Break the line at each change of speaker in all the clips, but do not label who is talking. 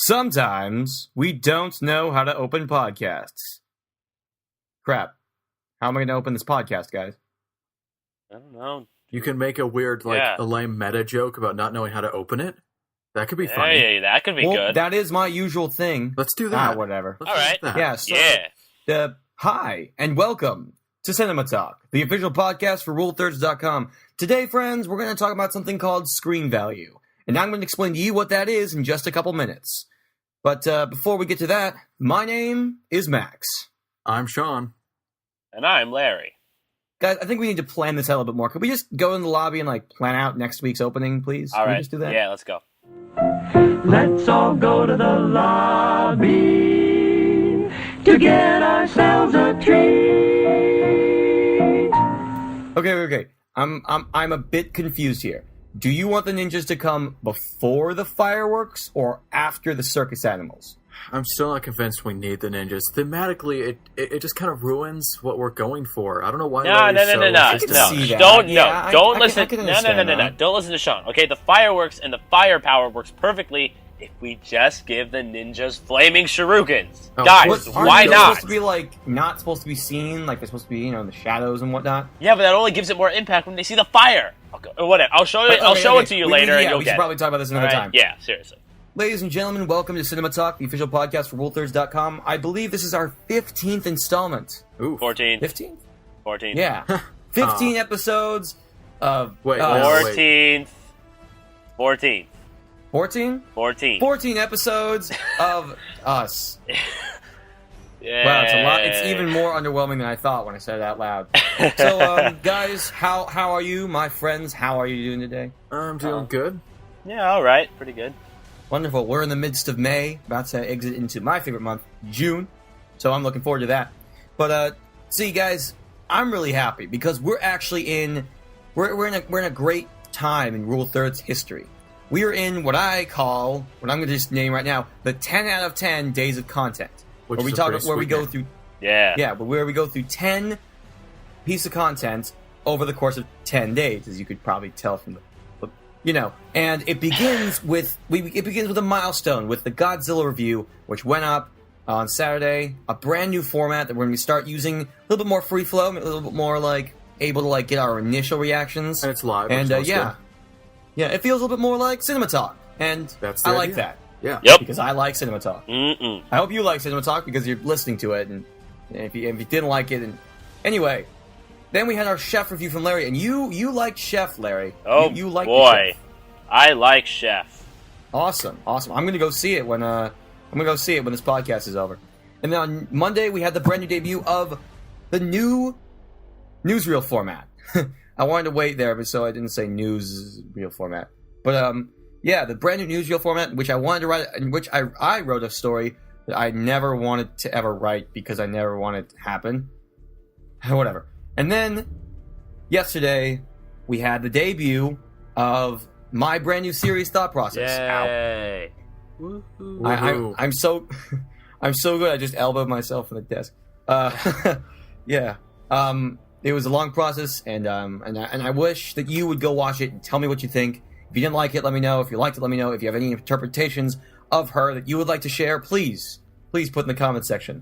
Sometimes we don't know how to open podcasts. Crap. How am I going to open this podcast, guys?
I don't know.
You can make a weird, a lame meta joke about not knowing how to open it. That could be funny.
Yeah, that could be good.
That is my usual thing.
Let's do that.
Whatever.
All right.
Yeah. So, hi, and welcome to CinemaTalk, the official podcast for RuleThirds.com. Today, friends, we're going to talk about something called screen value. And I'm going to explain to you what that is in just a couple minutes. But before we get to that, my name is Max.
I'm Sean.
And I'm Larry.
Guys, I think we need to plan this out a little bit more. Could we just go in the lobby and plan out next week's opening, please?
All
Can
right.
we just do that?
Yeah, let's go.
Let's all go to the lobby to get ourselves a treat.
Okay. I'm a bit confused here. Do you want the ninjas to come before the fireworks or after the circus animals?
I'm still not convinced we need the ninjas. Thematically, it just kind of ruins what we're going for. I don't know why.
No. Don't listen. No. Don't listen to Sean. Okay, the fireworks and the firepower works perfectly if we just give the ninjas flaming shurikens. Guys, why not?
Supposed to be not supposed to be seen, they're supposed to be in the shadows and whatnot.
Yeah, but that only gives it more impact when they see the fire. Okay, whatever. I'll show it. I'll show it to you later, and you'll
we
get
should probably talk about this another time.
Yeah, seriously.
Ladies and gentlemen, welcome to CinemaTalk, the official podcast for RuleThirds.com. I believe this is our 15th installment.
Ooh.
14.
15th?
14.
Yeah. 15 episodes of...
14th. 14.
14?
14.
14 episodes of us.
Yeah.
Wow, it's a lot. It's even more underwhelming than I thought when I said it out loud. So, guys, how are you? My friends, how are you doing today?
I'm doing good.
Yeah, all right. Pretty good.
Wonderful. We're in the midst of May, about to exit into my favorite month, June. So I'm looking forward to that. But see, guys, I'm really happy because we're actually we're in a great time in Rule Thirds history. We are in what I'm going to just name right now, the 10 out of 10 days of content, where we go through 10 pieces of content over the course of 10 days, as you could probably tell from the. And it begins with a milestone with the Godzilla review, which went up on Saturday. A brand new format that we're going to start using, a little bit more free flow, a little bit more able to get our initial reactions.
And it's live.
And it feels a little bit more like CinemaTalk, and I like that.
Yeah.
Yep.
Because I like CinemaTalk.
Mm-mm.
I hope you like CinemaTalk because you're listening to it, and if you didn't like it, anyway. Then we had our Chef review from Larry, and you liked Chef, Larry.
Oh,
you liked
boy.
Chef.
I like Chef.
Awesome. I'm gonna go see it when this podcast is over. And then on Monday we had the brand new debut of the new newsreel format. I wanted to wait there, so I didn't say newsreel format. But the brand new newsreel format, which I wanted to write, in which I wrote a story that I never wanted to ever write because I never wanted it to happen. Whatever. And then yesterday we had the debut of my brand new series, Thought Process.
Yay!
I'm so good. I just elbowed myself on the desk. Yeah. It was a long process, and I wish that you would go watch it and tell me what you think. If you didn't like it, let me know. If you liked it, let me know. If you have any interpretations of her that you would like to share, please put in the comment section.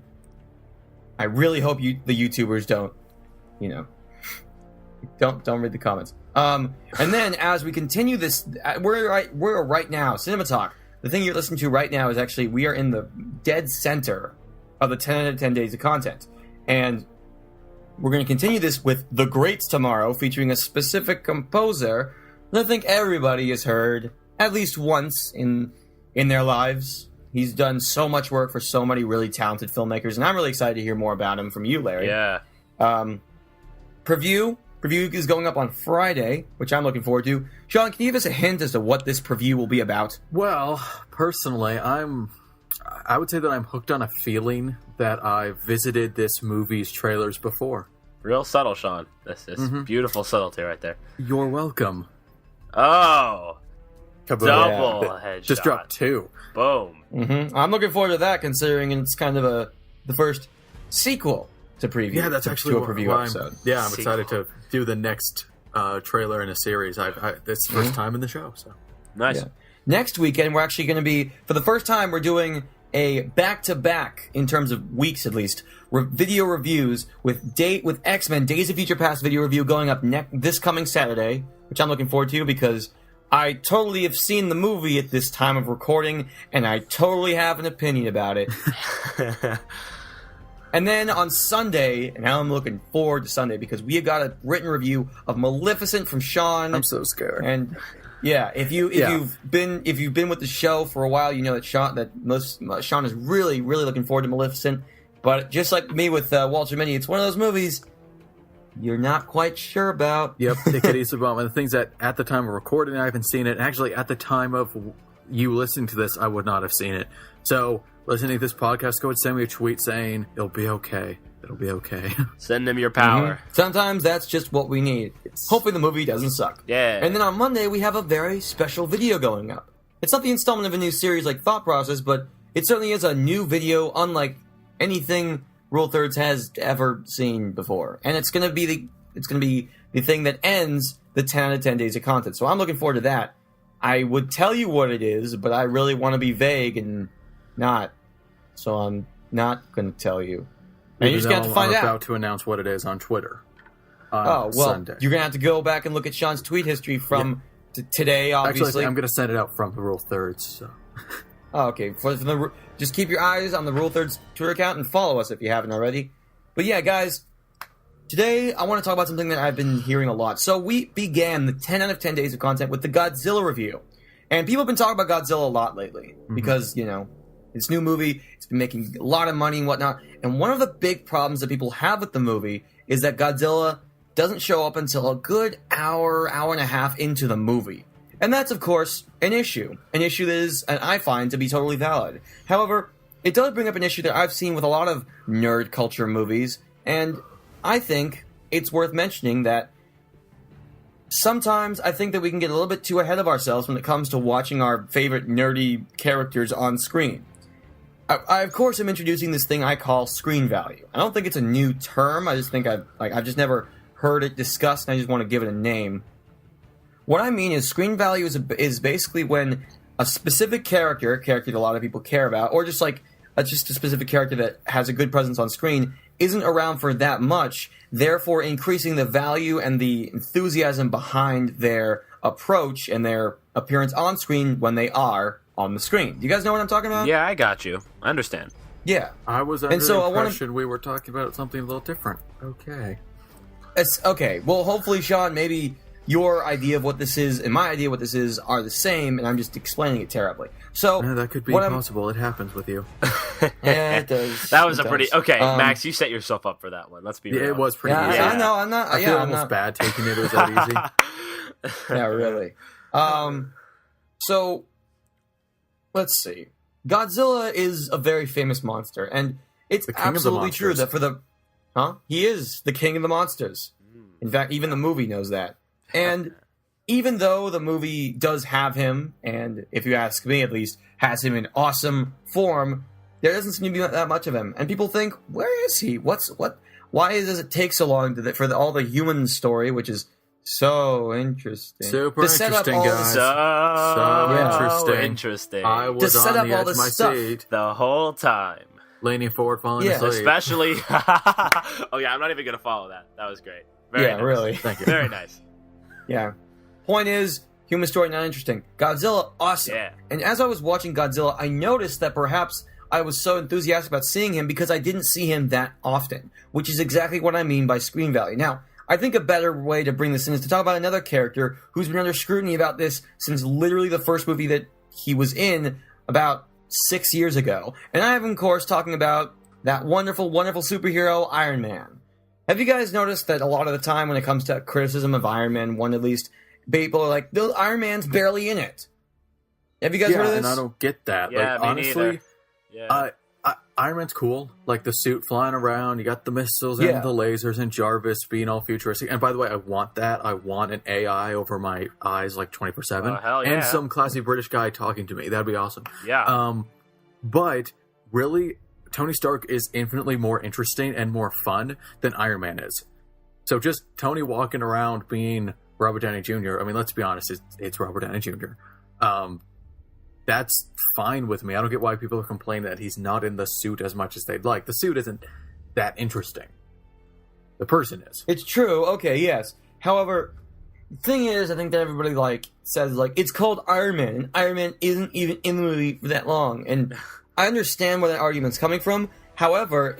I really hope the YouTubers don't read the comments. And then as we continue this, we're right now, CinemaTalk. The thing you're listening to right now is actually, we are in the dead center of the 10 out of 10 days of content. And we're going to continue this with The Greats tomorrow, featuring a specific composer that I think everybody has heard at least once in their lives. He's done so much work for so many really talented filmmakers, and I'm really excited to hear more about him from you, Larry.
Yeah.
Preview is going up on Friday, which I'm looking forward to. Sean, can you give us a hint as to what this preview will be about?
Well, personally, I would say that I'm hooked on a feeling that I've visited this movie's trailers before.
Real subtle, Sean. This is beautiful subtlety right there.
You're welcome.
Oh. Double
Yeah.
headshot.
Just dropped 2.
Boom.
Mm-hmm. I'm looking forward to that, considering it's kind of the first sequel to preview.
Yeah, that's actually
to a preview episode.
I'm excited to do the next trailer in a series. It's the first time in the show, so
Nice.
Yeah. next weekend we're actually going to be, for the first time, we're doing a back-to-back, in terms of weeks at least, video reviews with X-Men Days of Future Past video review going up this coming Saturday, which I'm looking forward to because I totally have seen the movie at this time of recording, and I totally have an opinion about it. And then on Sunday, and now I'm looking forward to Sunday because we have got a written review of Maleficent from Sean.
I'm so scared.
And yeah, if you've been with the show for a while, you know that Sean is really looking forward to Maleficent. But just like me with Walter Mitty, it's one of those movies you're not quite sure about.
Yep, take it easy about the things that at the time of recording I haven't seen it. Actually, at the time of you listening to this, I would not have seen it. So, listening to this podcast, go and send me a tweet saying, it'll be okay. It'll be okay.
Send them your power.
Mm-hmm. Sometimes that's just what we need.
Yes.
Hopefully the movie doesn't suck.
Yeah.
And then on Monday, we have a very special video going up. It's not the installment of a new series like Thought Process, but it certainly is a new video unlike anything Rule Thirds has ever seen before. And it's going to be the thing that ends the 10 out of 10 days of content. So I'm looking forward to that. I would tell you what it is, but I really want to be vague and not. So I'm not going to tell you. And you just got to find out.
I'm about to announce what it is on Twitter.
Sunday. You're going to have to go back and look at Sean's tweet history from today, obviously.
Actually, I'm going to send it out from the Rule Thirds. So.
Oh, okay. Just keep your eyes on the Rule Thirds Twitter account and follow us if you haven't already. But yeah, guys, today I want to talk about something that I've been hearing a lot. So we began the 10 out of 10 days of content with the Godzilla review. And people have been talking about Godzilla a lot lately because, this new movie, it's been making a lot of money and whatnot. And one of the big problems that people have with the movie is that Godzilla doesn't show up until a good hour and a half into the movie. And that's, of course, an issue. An issue that is, and I find, to be totally valid. However, it does bring up an issue that I've seen with a lot of nerd culture movies, and I think it's worth mentioning that sometimes I think that we can get a little bit too ahead of ourselves when it comes to watching our favorite nerdy characters on screen. I of course, am introducing this thing I call screen value. I don't think it's a new term. I just think I've just never heard it discussed, and I just want to give it a name. What I mean is screen value is basically when a specific character, a character that a lot of people care about, or just a specific character that has a good presence on screen, isn't around for that much, therefore increasing the value and the enthusiasm behind their approach and their appearance on screen when they are on the screen. Do you guys know what I'm talking about?
Yeah, I got you. I understand.
Yeah.
I was under the impression we were talking about something a little different. Okay.
Okay. Well, hopefully, Sean, maybe your idea of what this is and my idea of what this is are the same, and I'm just explaining it terribly. So
yeah, that could be possible. It happens with you.
Yeah, it does.
That was pretty... Okay, Max, you set yourself up for that one. Let's be real.
Yeah, it was pretty easy.
I know, I'm not...
I feel almost bad taking it. It was that easy.
Yeah, really. So, let's see. Godzilla is a very famous monster, and it's absolutely true that for the... He is the king of the monsters. In fact, even the movie knows that. And even though the movie does have him, and if you ask me at least, has him in awesome form, there doesn't seem to be that much of him. And people think, where is he? Why does it take so long for all the human story, which is so interesting.
Super interesting, guys.
So interesting.
I was
to set
on
up
the edge of my seat
the whole time.
Leaning forward, falling asleep.
Especially... oh, yeah, I'm not even going to follow that. That was great. Very nice.
Really.
Thank you.
Very nice.
Yeah. Point is, human story not interesting. Godzilla, awesome.
Yeah.
And as I was watching Godzilla, I noticed that perhaps I was so enthusiastic about seeing him because I didn't see him that often, which is exactly what I mean by screen value. Now, I think a better way to bring this in is to talk about another character who's been under scrutiny about this since literally the first movie that he was in about 6 years ago. And I am, of course, talking about that wonderful, wonderful superhero, Iron Man. Have you guys noticed that a lot of the time when it comes to criticism of Iron Man 1 at least, people are like, the Iron Man's barely in it. Have you guys heard of this?
And I don't get that.
Yeah,
like,
me
honestly,
neither. Yeah.
Iron Man's cool. Like, the suit flying around, you got the missiles and the lasers and Jarvis being all futuristic. And by the way, I want that. I want an AI over my eyes like 24/7.
Hell yeah.
And some classy British guy talking to me. That'd be awesome.
Yeah.
But really, Tony Stark is infinitely more interesting and more fun than Iron Man is. So just Tony walking around being Robert Downey Jr., I mean, let's be honest, it's Robert Downey Jr. that's fine with me. I don't get why people are complaining that he's not in the suit as much as they'd like. The suit isn't that interesting. The person is.
It's true. Okay, yes. However, the thing is, I think that everybody says it's called Iron Man, and Iron Man isn't even in the movie for that long. And I understand where that argument's coming from. However,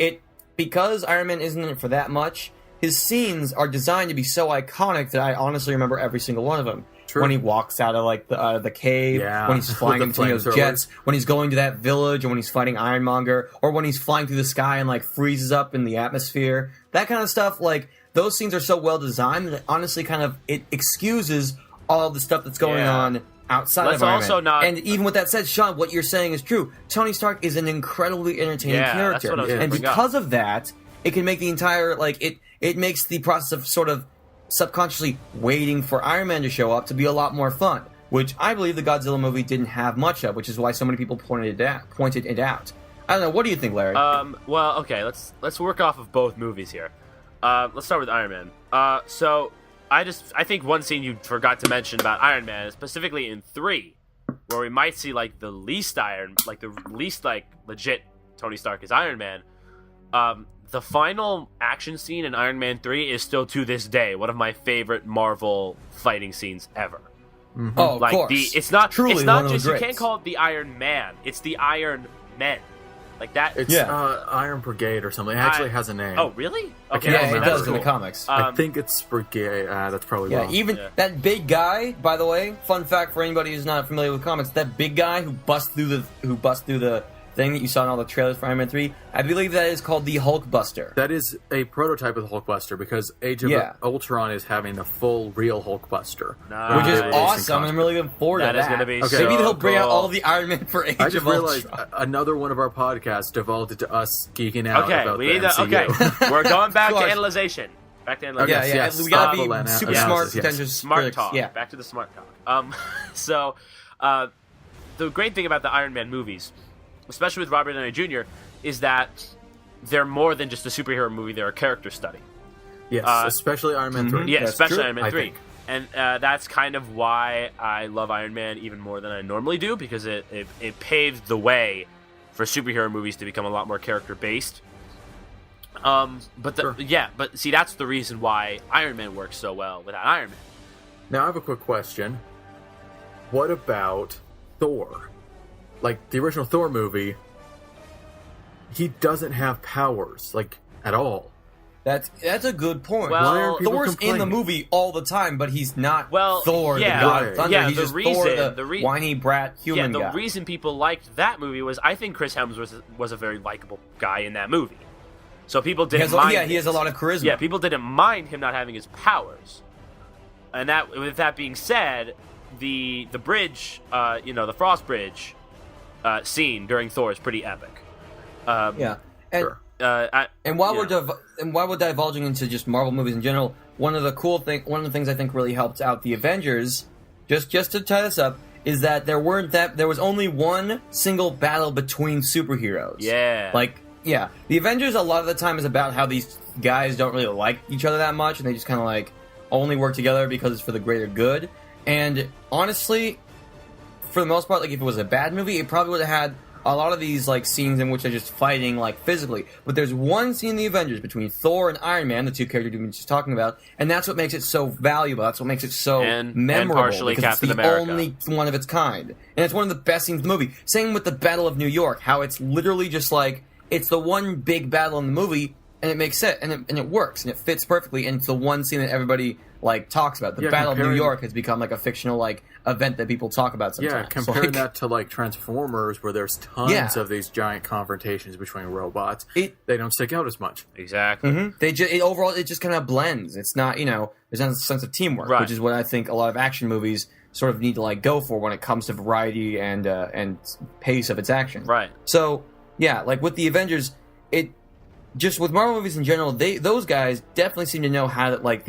because Iron Man isn't in it for that much, his scenes are designed to be so iconic that I honestly remember every single one of them. True. When he walks out of the cave, when he's flying in between those jets, when he's going to that village, or when he's fighting Ironmonger, or when he's flying through the sky and freezes up in the atmosphere. That kind of stuff, those scenes are so well designed that it honestly it excuses all the stuff that's going on outside of Iron Man. And even with that said, Sean, what you're saying is true. Tony Stark is an incredibly entertaining character.
That's what I was
and because of that, it can make the entire, it makes the process of sort of subconsciously waiting for Iron Man to show up to be a lot more fun, which I believe the Godzilla movie didn't have much of, which is why so many people pointed it out. I don't know. What do you think, Larry?
Well, okay. Let's work off of both movies here. Let's start with Iron Man. So I think one scene you forgot to mention about Iron Man, specifically in 3, where we might see the least legit Tony Stark is Iron Man. The final action scene in Iron Man 3 is still to this day one of my favorite Marvel fighting scenes ever.
Mm-hmm.
Oh, of course.
It's not
Truly
just you can't call it the Iron Man. It's the Iron Men. That.
It's Iron Brigade or something. It actually has a name.
Oh, really?
Okay, it does in the comics.
I think it's Brigade. That's probably wrong.
That big guy. By the way, fun fact for anybody who's not familiar with comics: that big guy who busts through the thing that you saw in all the trailers for Iron Man 3, I believe that is called the Hulkbuster.
That is a prototype of the Hulkbuster, because Age of Ultron is having a full, real Hulkbuster.
Which is awesome. I'm really looking forward to that.
That is going to be
Maybe they'll bring out all of the Iron Man for Age of Ultron.
I just realized another one of our podcasts devolved into us geeking out about the MCU.
We're going back to analyzation. Back to analyzation.
Yes. We got to be super smart.
Smart talk. Yeah. Back to the smart talk. So, the great thing about the Iron Man movies, especially with Robert Downey Jr., is that they're more than just a superhero movie. They're a character study.
Yes, especially Iron Man 3.
Yeah, especially Iron Man 3. And that's kind of why I love Iron Man even more than I normally do, because it paved the way for superhero movies to become a lot more character-based. But see, that's the reason why Iron Man works so well without Iron Man.
Now, I have a quick question. What about Thor? The original Thor movie, he doesn't have powers, at all.
That's a good point.
Well,
Thor's in the movie all the time, but he's not Thor, the God of Thunder.
Yeah,
he's just Thor, the whiny brat human guy.
The reason people liked that movie was I think Chris Hemsworth was a very likable guy in that movie. So people didn't mind.
He has a lot of charisma.
Yeah, people didn't mind him not having his powers. And with that being said, the bridge, the Frost Bridge scene during Thor is pretty epic.
And while we're divulging into just Marvel movies in general, one of the things I think really helped out the Avengers, just to tie this up, is that there was only one single battle between superheroes.
Yeah.
The Avengers a lot of the time is about how these guys don't really like each other that much, and they just kind of only work together because it's for the greater good. And honestly, for the most part, if it was a bad movie, it probably would have had a lot of these scenes in which they're just fighting physically. But there's one scene in the Avengers between Thor and Iron Man, the two characters we've been just talking about, and that's what makes it so valuable. That's what makes it so memorable.
And partially
because
Captain
it's the
America.
only one of its kind, and it's one of the best scenes in the movie. Same with the Battle of New York, how it's literally just it's the one big battle in the movie, and it makes sense, and it works, and it fits perfectly, and it's the one scene that everybody talks about. The Battle of New York has become a fictional event that people talk about sometimes.
Yeah, comparing that to Transformers, where there's tons of these giant confrontations between robots, they don't stick out as much.
Exactly.
Mm-hmm. Overall, it just kind of blends. It's not, there's not a sense of teamwork, which is what I think a lot of action movies sort of need to go for when it comes to variety and pace of its action.
Right.
So with the Avengers, just with Marvel movies in general, those guys definitely seem to know how to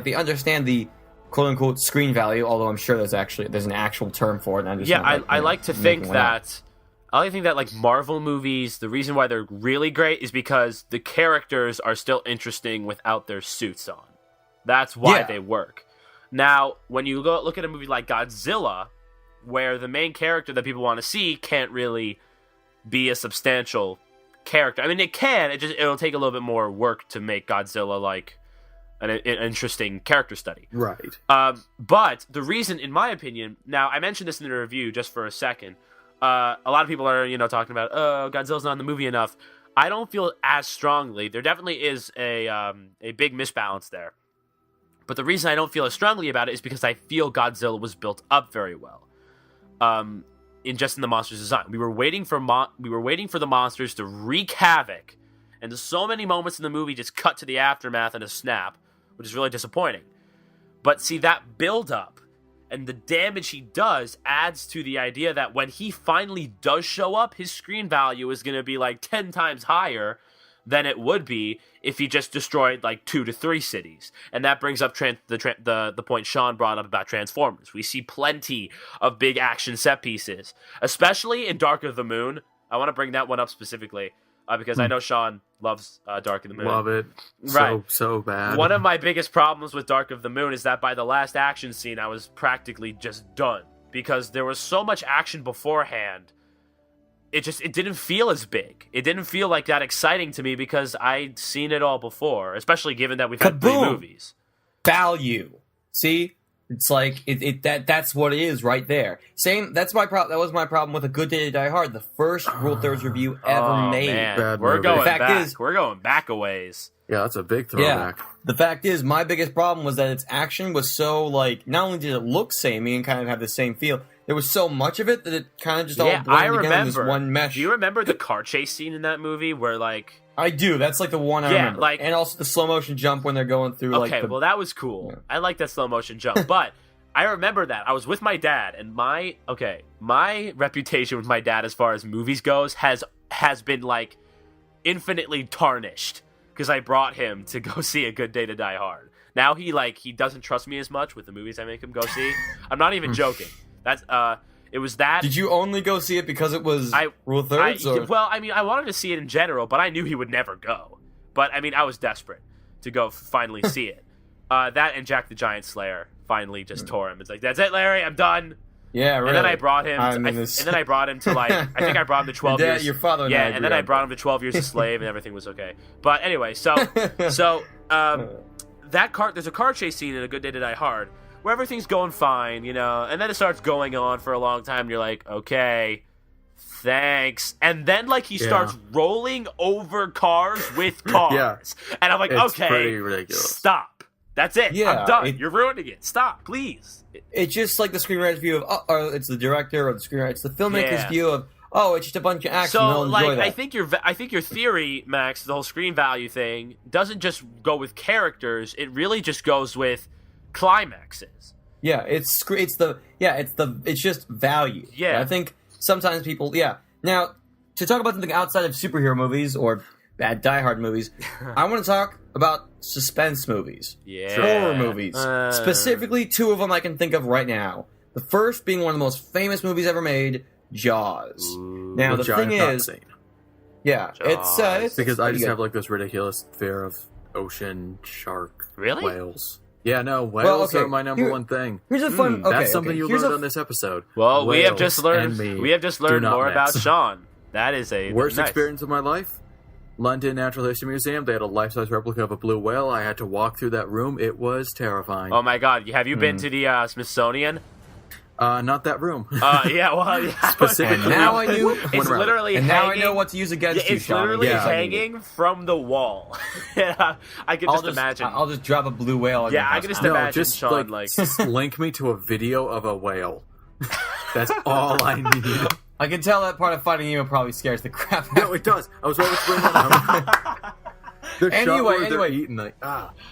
they understand the quote unquote screen value. Although I'm sure there's an actual term for it. And
I like to think that Marvel movies, the reason why they're really great is because the characters are still interesting without their suits on. That's why they work. Now, when you look at a movie like Godzilla, where the main character that people want to see can't really be a substantial character. I mean, it can. It'll take a little bit more work to make Godzilla like an interesting character study.
Right.
But the reason, in my opinion, now I mentioned this in the review just for a second. A lot of people are, talking about, oh, Godzilla's not in the movie enough. I don't feel as strongly. There definitely is a big misbalance there. But the reason I don't feel as strongly about it is because I feel Godzilla was built up very well. In the monster's design, we were waiting for the monsters to wreak havoc, and so many moments in the movie just cut to the aftermath and a snap, which is really disappointing. But see, that build up and the damage he does adds to the idea that when he finally does show up, his screen value is going to be like 10 times higher than it would be if he just destroyed like 2 to 3 cities. And that brings up the point Sean brought up about Transformers. We see plenty of big action set pieces, especially in Dark of the Moon. I want to bring that one up specifically because I know Sean loves Dark of the Moon.
Love it.
Right.
So bad.
One of my biggest problems with Dark of the Moon is that by the last action scene, I was practically just done because there was so much action beforehand. It didn't feel as big. It didn't feel like that exciting to me because I'd seen it all before, especially given that we've had 3 movies.
Value. See? It's like that's what it is right there. Same. That's my problem. That was my problem with A Good Day to Die Hard, the first Rule Thirds review ever made.
Man.
We're
going
back.
back. We're going back a ways.
Yeah, that's a big throwback.
Yeah. The fact is, my biggest problem was that its action was so like. Not only did it look samey and kind of have the same feel, there was so much of it that it kind of just all blended together in this one mesh.
Do you remember the car chase scene in that movie where like?
I do. That's like the one I remember.
Like,
and also the slow motion jump when they're going through.
Okay, well that was cool. Yeah. I like that slow motion jump, but. I remember that. I was with my dad, and my reputation with my dad as far as movies goes has been, like, infinitely tarnished, because I brought him to go see A Good Day to Die Hard. Now he doesn't trust me as much with the movies I make him go see. I'm not even joking. It was that...
Did you only go see it because it was Rule of Thirds?
Well, I mean, I wanted to see it in general, but I knew he would never go. But, I mean, I was desperate to go finally see it. That and Jack the Giant Slayer finally just tore him. It's like, that's it, Larry, I'm done.
Yeah, really.
And then I brought him. And then I brought him to like. I think I brought him to 12 years.
Your father.
Yeah, and then I brought him to 12 Years a Slave, and everything was okay. But anyway, there's a car chase scene in A Good Day to Die Hard where everything's going fine, and then it starts going on for a long time. And you're like, okay, thanks. And then like he starts rolling over cars with cars, and I'm like,
it's
okay,
pretty ridiculous.
Stop. That's it.
Yeah,
I'm done. You're ruining it. Stop, please.
It's just like the screenwriter's view of, or it's the director or the screenwriter. It's the filmmaker's view of, it's just a bunch of action.
So,
enjoy that.
I think your theory, Max, the whole screen value thing, doesn't just go with characters. It really just goes with climaxes.
Yeah, it's just value.
Yeah,
I think sometimes people. Yeah. Now, to talk about something outside of superhero movies or bad Die Hard movies, I want to talk about suspense movies, horror movies. Specifically, 2 of them I can think of right now. The first being one of the most famous movies ever made, Jaws. Now the thing is, it's
because I just
good.
have like this ridiculous fear of ocean shark whales. Yeah, no, whales are my number one thing.
Here's a fun.
That's something you learned on this episode.
Well,
whales
we have just learned more about Sean. That is a
worst experience of my life. London Natural History Museum, they had a life-size replica of a blue whale. I had to walk through that room. It was terrifying.
Oh my god, have you been to the Smithsonian?
Not that room.
Specifically. And now I knew.
It's literally
and
hanging,
now I know what to use against you, Sean.
It's literally hanging from the wall. I can just imagine.
I'll just drop a blue whale.
I can just imagine Sean
just link me to a video of a whale. That's all I need.
I can tell that part of Finding Nemo probably scares the crap out of me.
No, it does. I was always bringing that up.
Anyway.
Eating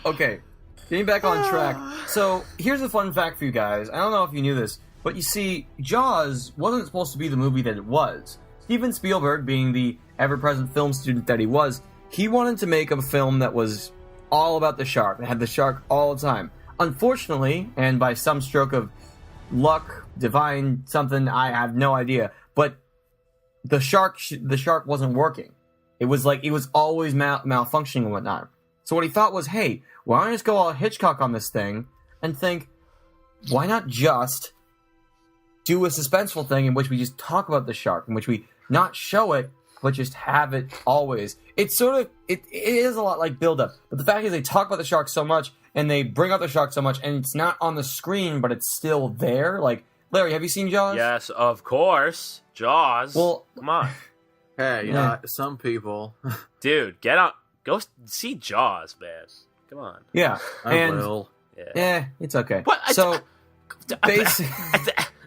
Okay, getting back on track. So, here's a fun fact for you guys. I don't know if you knew this, but you see, Jaws wasn't supposed to be the movie that it was. Steven Spielberg, being the ever-present film student that he was, he wanted to make a film that was all about the shark, that had the shark all the time. Unfortunately, and by some stroke of luck, divine something, I have no idea, but the shark wasn't working. It was like it was always malfunctioning and whatnot. So what he thought was, hey, why don't I just go all Hitchcock on this thing and think, why not just do a suspenseful thing in which we just talk about the shark, in which we not show it, but just have it always. It's sort of, it is a lot like build-up. But the fact is they talk about the shark so much, and they bring up the shark so much, and it's not on the screen, but it's still there. Like, Larry, have you seen Jaws?
Yes, of course. Jaws.
Well,
come on.
Hey,
Yeah.
some people.
Dude, get out. Go see Jaws, man. Come on.
Yeah.
I will.
Yeah.
It's okay.
What?
So, basically...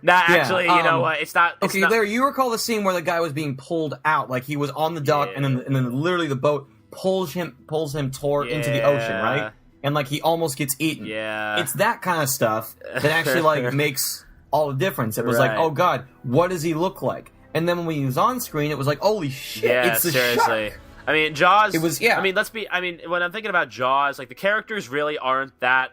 Nah, actually, you know what? It's not. It's
Okay,
not,
Larry, you recall the scene where the guy was being pulled out, like he was on the dock,
Yeah.
and then literally the boat pulls him toward into the ocean, right? And like he almost gets eaten.
Yeah.
It's that kind of stuff that actually like makes all the difference. It was like,
Right.
oh god, what does he look like? And then when he was on screen, it was like, holy shit,
Yeah,
it's the
seriously.
shark.
I mean, Jaws.
It was- yeah.
I mean, when I'm thinking about Jaws, like the characters really aren't that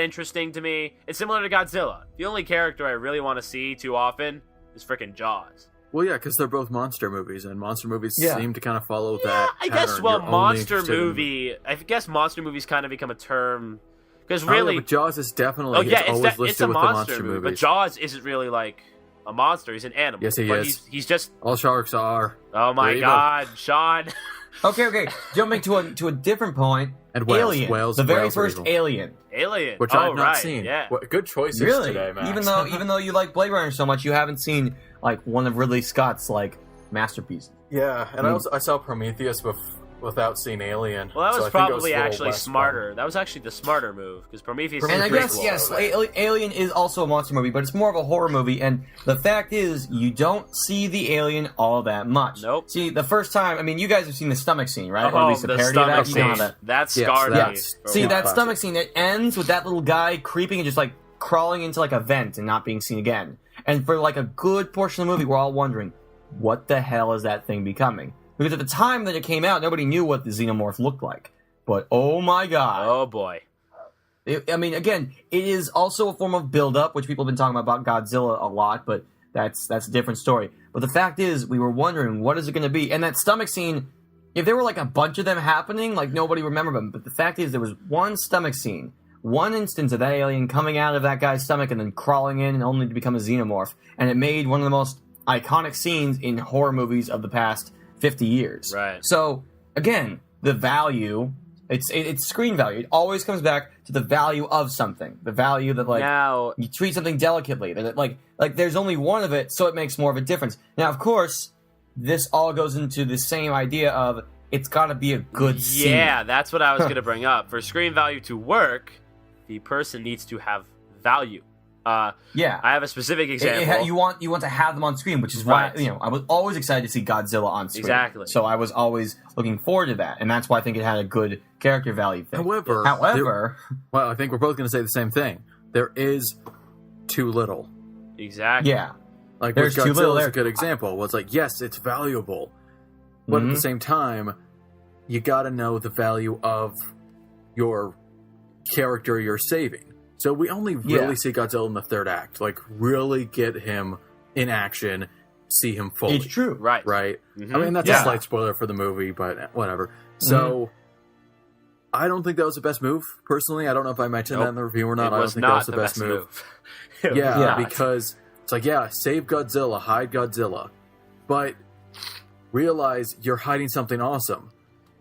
interesting to me. It's similar to Godzilla. The only character I really want to see too often is freaking Jaws.
Well, yeah, because they're both monster movies, and monster movies
Yeah.
seem to kind of follow
Yeah,
that.
I guess.
pattern.
Well,
You're only
monster
interested in-
movie. I guess monster movies kind of become a term because
Oh, yeah,
really,
but Jaws is definitely.
oh yeah,
it's always
it's
listed
a
with
monster
the
movie.
monster
But
movies.
Jaws isn't really like a monster. He's an animal.
Yes, he
but
is.
He's just.
All sharks are.
Oh my
There you go.
God, Sean.
Okay, jumping to a different point.
And whales,
Alien,
whales,
the very
whales are
first
evil.
Alien.
Alien,
Which
oh,
I've not
right.
seen.
Yeah.
Good choices
Really?
today, Max.
Even though you like Blade Runner so much, you haven't seen like one of Ridley Scott's like masterpieces.
Yeah, and I saw Prometheus without seeing Alien.
Well, that
so
was
I think it
probably
a little
actually
less
smarter. That was actually the smarter move because Prometheus.
And I
is
guess
prequel.
yes, Alien is also a monster movie, but it's more of a horror movie. And the fact is, you don't see the alien all that much.
Nope.
See, the first time, I mean, you guys have seen the stomach scene, right? Or at
Oh,
least a
the
parody of
stomach
that. You know
scene.
that.
That
Yes,
scarred me.
that's-
for a
See
while.
that
classic.
stomach scene that ends with that little guy creeping and just like crawling into like a vent and not being seen again. And for like a good portion of the movie, we're all wondering, what the hell is that thing becoming? Because at the time that it came out, nobody knew what the xenomorph looked like. But oh my god.
Oh boy.
I mean, again, it is also a form of build-up, which people have been talking about Godzilla a lot, but that's a different story. But the fact is, we were wondering, what is it going to be? And that stomach scene, if there were like a bunch of them happening, like nobody remembered them. But the fact is, there was one stomach scene, one instance of that alien coming out of that guy's stomach and then crawling in and only to become a xenomorph. And it made one of the most iconic scenes in horror movies of the past 50 years.
Right.
So, again, the value... It's screen value. It always comes back to the value of something. The value that like
Now,
you treat something delicately. That like there's only one of it, so it makes more of a difference. Now, of course, this all goes into the same idea of it's got to be a good scene.
yeah, that's what I was going to bring up. For screen value to work, the person needs to have value.
Yeah.
I have a specific example.
You want to have them on screen, which is
Right.
why I was always excited to see Godzilla on screen.
Exactly.
So I was always looking forward to that, and that's why I think it had a good character value thing.
However, well, I think we're both going to say the same thing. There is too little.
Exactly.
yeah.
Like
There's
with
too little
Godzilla is
there.
a good example. Well, it's like, yes, it's valuable, but at
Mhm.
the same time, you got to know the value of your character you're saving. So we only really
Yeah.
see Godzilla in the third act. Like, really get him in action, see him fully.
It's true.
Right.
Right?
Mhm.
I mean, that's
Yeah.
a slight spoiler for the movie, but whatever. So, I don't think that was the best move, personally. I don't know if I mentioned
Nope.
that in the review or not.
It
I don't
was
think
not
that was the best move.
It was
Yeah,
not.
because it's like, yeah, save Godzilla, hide Godzilla, but realize you're hiding something awesome.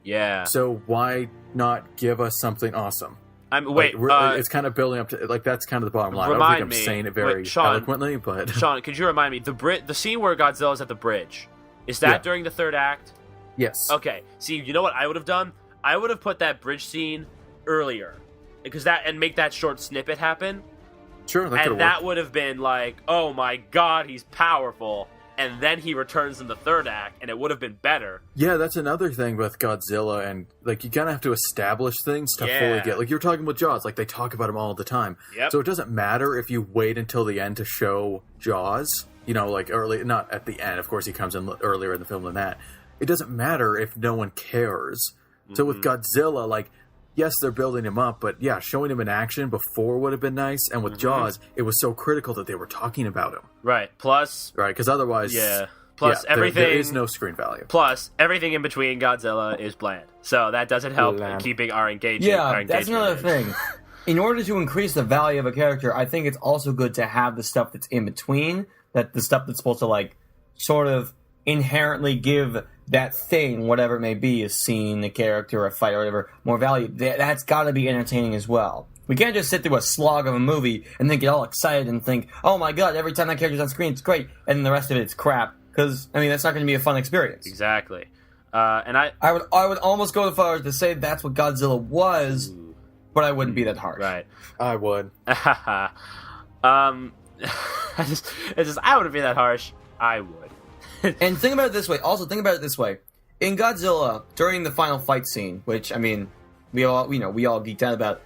Yeah.
So why not give us something awesome?
Wait.
Like, it's kind of building up to like that's kind of the bottom line. I don't
Remind
think I'm
me-
saying it
wait,
very
Sean.
eloquently, but
Sean, could you remind me the scene where Godzilla's at the bridge? Is that
Yeah.
during the third act?
yes,
Okay. See, you know what I would have done? I would have put that bridge scene earlier, and make that short snippet happen,
sure, that could
and that would have been like, oh my god, he's powerful, and then he returns in the third act, and it would have been better.
Yeah, that's another thing with Godzilla, and like you kind of have to establish things to fully
Yeah.
get. Like you're talking with Jaws, like they talk about him all the time.
Yep.
So it doesn't matter if you wait until the end to show Jaws. You know, like early, not at the end. Of course, he comes in earlier in the film than that. It doesn't matter if no one cares. So with Godzilla, like, yes, they're building him up, but yeah, showing him in action before would have been nice. And with Jaws, it was so critical that they were talking about him,
Right. Plus,
right? Because otherwise,
yeah. Plus
yeah,
everything.
there is no screen value.
Plus, everything in between Godzilla is bland, so that doesn't help
Bland.
keeping our engagement.
Yeah, that's another thing. in order to increase the value of a character, I think it's also good to have the stuff that's in between, that the stuff that's supposed to, like, sort of inherently give that thing, whatever it may be, a scene, a character, a fight, or whatever, more value. That's got to be entertaining as well. We can't just sit through a slog of a movie and then get all excited and think, oh my god, every time that character's on screen, it's great, and then the rest of it's crap. Because, I mean, that's not going to be a fun experience.
Exactly. And I
would almost go as far as to say that's what Godzilla was, but I wouldn't be that harsh.
Right.
I would.
I wouldn't be that harsh. I would.
And think about it this way. Also, think about it this way. In Godzilla, during the final fight scene, which, I mean, we all geeked out about,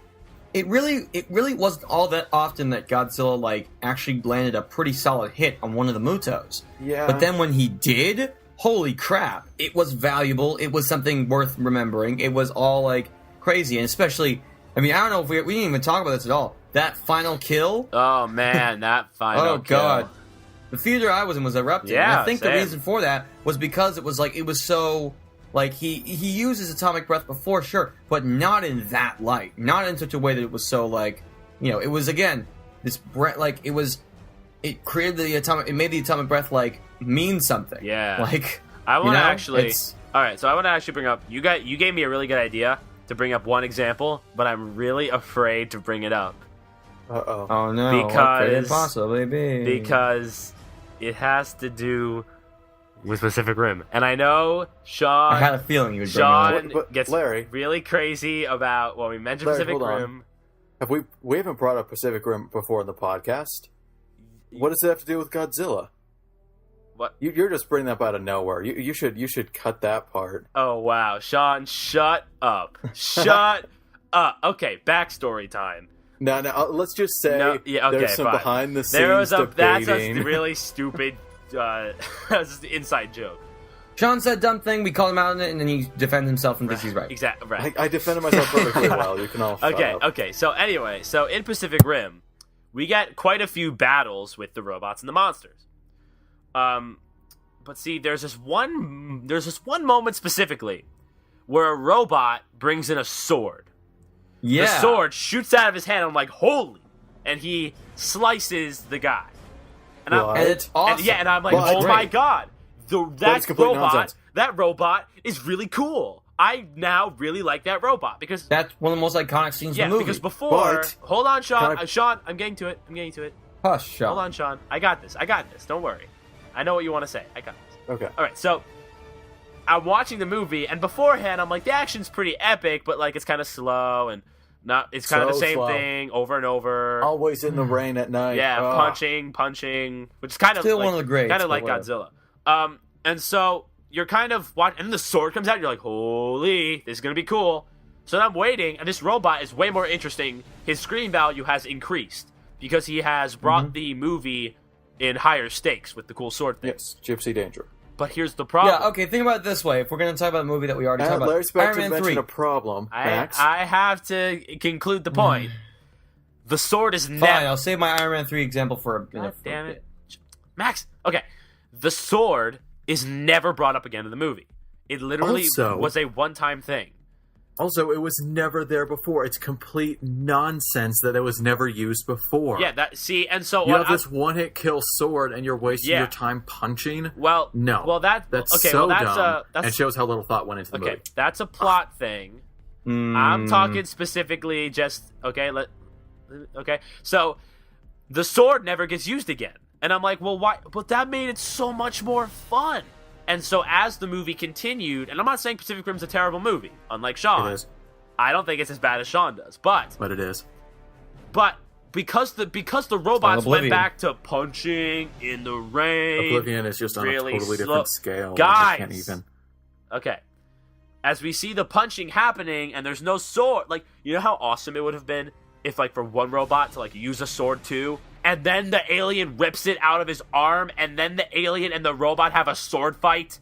it really wasn't all that often that Godzilla, like, actually landed a pretty solid hit on one of the Mutos.
Yeah.
But then when he did, holy crap, it was valuable. It was something worth remembering. It was all, like, crazy. And especially, I mean, I don't know if we didn't even talk about this at all. That final kill.
Oh, man, that final
oh,
kill.
God. The theater I was in was erupting.
Yeah,
and I think
same.
the reason for that was because it was, like, it was so... Like, he uses atomic breath before, sure, but not in that light. Not in such a way that it was so, like, you know, it was, again, this breath, like, it created it made the atomic breath, like, mean something.
Yeah.
Like,
I want to actually,
it's...
alright, so I want to actually bring up, you gave me a really good idea to bring up one example, but I'm really afraid to bring it up.
Uh-oh.
Oh, no. What could it possibly be?
Because it has to do with Pacific Rim. And I know Sean...
I had a feeling you would bring it up.
Sean
But
gets
Larry,
really crazy about when we mention
Larry,
Pacific
hold on.
Rim.
we haven't brought up Pacific Rim before in the podcast. What does it have to do with Godzilla?
What?
You're just bringing that up out of nowhere. You should cut that part.
Oh, wow. Sean, shut up. Shut up. Okay, backstory time.
No, let's just say there's some
fine.
behind the scenes
That's
debating.
a really stupid that's just the inside joke.
Sean said dumb thing, we called him out on it, and then he defends himself and thinks he's right.
Exactly. Right.
I defended myself perfectly well. You can all shut up.
Okay. So anyway, in Pacific Rim, we get quite a few battles with the robots and the monsters. But see, there's this one moment specifically where a robot brings in a sword.
Yeah.
The sword shoots out of his hand. I'm like, holy! And he slices the guy. And
it's awesome.
And I'm like,
Well,
oh my god,
it's complete nonsense.
that robot is really cool. I now really like that robot because
that's one of the most iconic scenes in the movie.
because before,
But-
hold on, Sean, Sean, I'm getting to it.
Hush, Sean.
Hold on, Sean, I got this. Don't worry. I know what you want to say. I got this.
Okay.
All right, so I'm watching the movie, and beforehand, I'm like, the action's pretty epic, but like it's kind of slow and not. It's kind of the
So
same
slow.
thing over and over.
Always in the rain at night.
Yeah,
Ugh.
punching, which is kind of
Still
like,
one of the greats,
kind of
but
like
whatever.
Godzilla. And so you're kind of watching, and then the sword comes out. You're like, holy, this is gonna be cool. So then I'm waiting, and this robot is way more interesting. His screen value has increased because he has brought the movie in higher stakes with the cool sword thing.
Yes, Gypsy Danger.
But here's the problem.
Yeah, okay, think about it this way. If we're going to talk about a movie that we already talked about,
Larry's about
Iron
to
Man
mention
3.
a problem, Max.
I have to conclude the point. The sword is
Fine,
never.
I'll save my Iron Man 3 example for a
God damn it, Max. Okay, the sword is never brought up again in the movie. It literally
Also-
was a one-time thing.
Also, it was never there before. It's complete nonsense that it was never used before.
Yeah, and so
You have this one-hit kill sword, and you're wasting
Yeah.
your time punching.
Well,
No.
Well, that's
That's
okay.
so
well, that's
dumb.
that's
and shows how little thought went into the
okay.
movie.
That's a plot thing. I'm talking specifically just okay. Okay, so the sword never gets used again, and I'm like, well, why? But that made it so much more fun. And so as the movie continued, and I'm not saying Pacific Rim's a terrible movie, unlike Sean.
It is,
I don't think it's as bad as Sean does, but
but it is.
because the robots went
Oblivion.
back to punching in the rain.
Oblivion is just on
really
a totally
slow-
different scale.
Guys!
I can't even.
Okay. As we see the punching happening and there's no sword, like, you know how awesome it would have been if, like, for one robot to, like, use a sword too, and then the alien rips it out of his arm, and then the alien and the robot have a sword fight?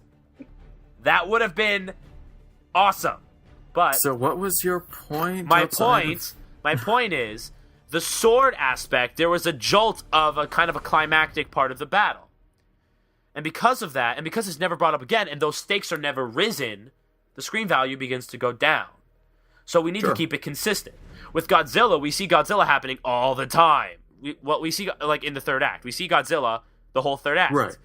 That would have been awesome. But
So, what was your point?
my
outside
point is, the sword aspect, there was a jolt of a kind of a climactic part of the battle. And because of that, and because it's never brought up again, and those stakes are never risen, the screen value begins to go down. So we need to keep it consistent. With Godzilla, we see Godzilla happening all the time. We see, like, in the third act. We see Godzilla the whole third act.
Right.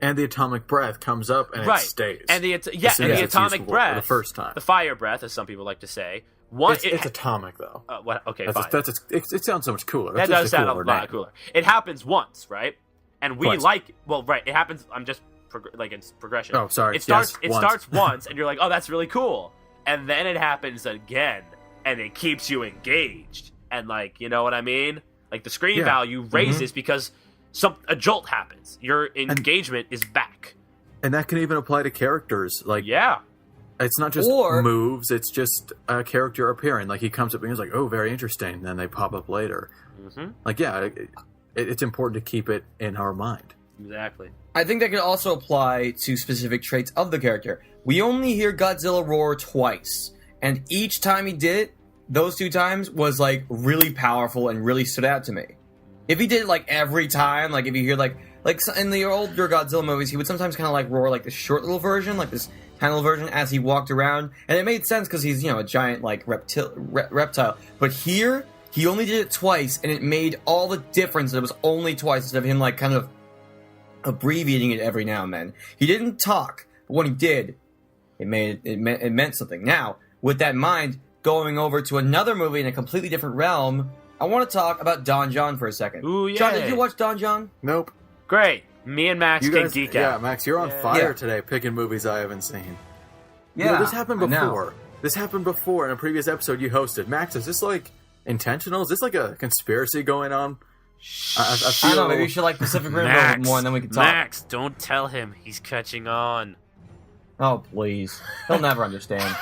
And the atomic breath comes up and it stays.
And the atomic breath,
the first time,
the fire breath, as some people like to say.
It's atomic though.
Okay,
fine. It sounds so much cooler.
That does sound a lot cooler. It happens once, right? And we it happens. I'm just it's progression.
Oh, sorry.
It starts once, and you're like, oh, that's really cool. And then it happens again, and it keeps you engaged. And, like, you know what I mean? Like, the screen value raises because a jolt happens. Your engagement is back.
And that can even apply to characters. Like, it's not just moves, it's just a character appearing. Like, he comes up and he's like, oh, very interesting. Then they pop up later. Mm-hmm. Like, it's important to keep it in our mind.
Exactly.
I think that could also apply to specific traits of the character. We only hear Godzilla roar twice. And each time he did it, those 2 times was, like, really powerful and really stood out to me. If he did it, like, every time, like, if you hear, like in the older Godzilla movies, he would sometimes kind of, like, roar, like, this short little version, like this tiny little version as he walked around. And it made sense because he's, a giant, like, reptile. But here, he only did it twice, and it made all the difference that it was only twice instead of him, like, kind of abbreviating it every now and then. He didn't talk, but when he did, it meant something. Now, with that in mind, going over to another movie in a completely different realm, I want to talk about Don John for a second.
Ooh, yeah.
John, did you watch Don John?
Nope.
Great. Me and Max can geek out.
Yeah, Max, you're on fire today picking movies I haven't seen.
Yeah,
this happened before. This happened before in a previous episode you hosted. Max, is this, like, intentional? Is this, like, a conspiracy going on?
I don't know, maybe you should like Pacific Rim a little bit more and then we can talk.
Max, don't tell him. He's catching on.
Oh, please. He'll never understand.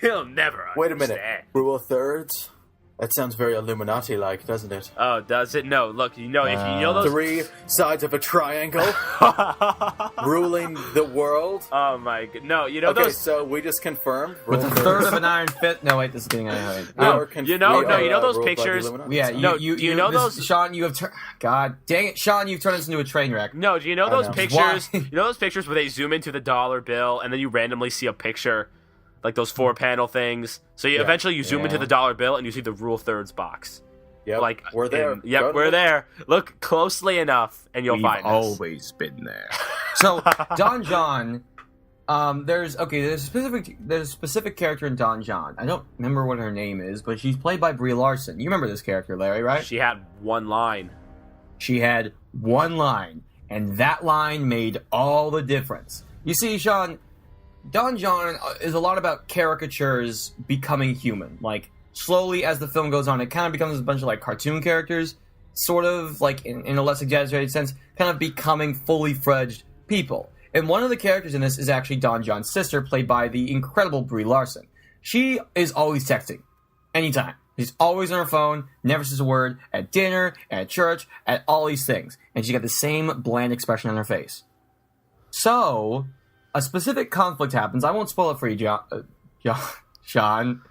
He'll never understand.
Wait a minute. Rule of thirds? That sounds very Illuminati-like, doesn't it?
Oh, does it? No, look, if you know those...
3 sides of a triangle ruling the world?
Oh my god. No, those...
Okay, so we just confirmed.
With a third of an iron fist... No, wait, this is getting...
you know those pictures...
Yeah, you know those... Sean, you have... God dang it, Sean, you've turned this into a train wreck.
No, do you know those pictures... You know those pictures where they zoom into the dollar bill and then you randomly see a picture... Like those 4-panel things. So eventually you zoom into the dollar bill and you see the rule thirds box.
Yep, like, we're there.
We're there. Look closely enough and you'll find us.
We've always been there. So, Don John, there's a specific character in Don John. I don't remember what her name is, but she's played by Brie Larson. You remember this character, Larry, right?
She had one line.
She had one line, and that line made all the difference. You see, Sean... Don John is a lot about caricatures becoming human. Like, slowly as the film goes on, it kind of becomes a bunch of, like, cartoon characters, sort of, like, in a less exaggerated sense, kind of becoming fully fledged people. And one of the characters in this is actually Don John's sister, played by the incredible Brie Larson. She is always texting. Anytime. She's always on her phone, never says a word, at dinner, at church, at all these things. And she's got the same bland expression on her face. So... a specific conflict happens. I won't spoil it for you, Sean.